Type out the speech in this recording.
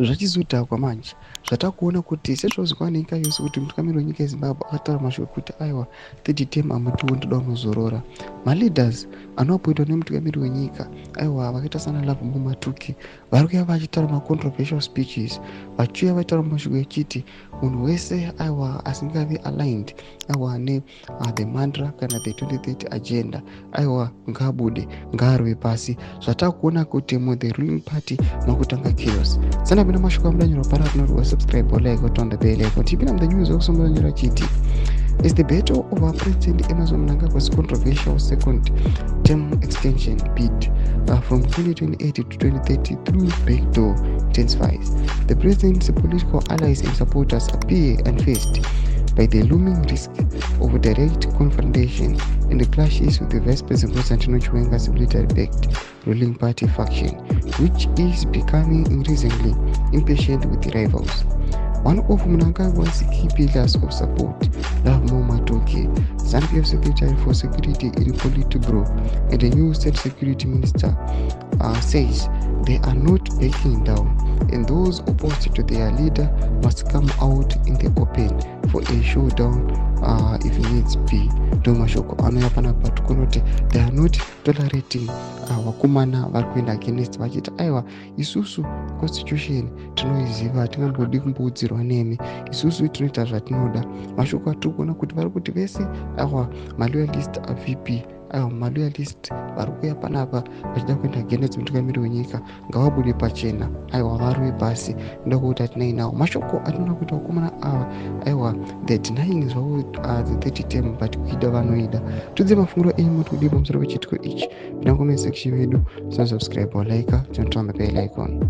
Zvachizodhakwa manje zvatakuona kuti sezvauzikanwa nenyika yose kuti mutungamiri wenyika yeZimbabwe akataura mashoko ekuti aiwa 30 term amatiwo ndoda unozorora. Maleaders anoapoitwa nemutungamiri wenyika aiwa vakaita sana Lovembo Matuki vari kuuya vachitaura macontroversial speeches vachiuya vachitaura mashoko echiti munhu wese aiwa asingavi aligned aiwa the mantra kana the 2030 agenda aiwa ngaabude ngaarwe pasi. Zvatakuona kuti the ruling party makutanga chaos. Sana pina mashoko amudanyiro para kunorwa subscribe like utonda bell icon tipina the news okusomanyira chiti is the battle of our president Emmerson Mnangagwa's controversial second term extension bid from 2028 to 2030 through backdoor intensifies. The president's political allies and supporters appear unfazed by the looming risk of direct confrontation and the clashes with the Vice President Chiwenga's military-backed ruling party faction, which is becoming increasingly impatient with the rivals. One of Mnangagwa's key pillars of support, Lovembo Matuki, ZANU-PF Secretary for Security in Politburo and the new State Security Minister, says they are not backing down, and those opposed to their leader must come out in the open for a showdown if needs be. Domashoko anoyapanapa tukunoti they are not tolerating vakomana vari kuenda against vachiti aiwa isusu constitution tinoiziva hatingambodi kumboudzirwa nemi, isusu tinoita zvatinoda. Mashoko atiri kuona kuti vari kuti vese aiwa maloyalist aVP aiwa maloyalist vari kuuya panapa vachida kuenda against mutungamiri wenyika ngavabude pachena aiwa varwe pasi ndoda kuita tinai nawo. Mashoko atinoda kuita vakomana ava aiwa the denying zvavo the 30 term but kuida vanoida. Tudze mafunguro enyu muti kudii pamusoro pechitiko ichi. Pinda comment section yedu, subscribe or like, tinotamba bell icon.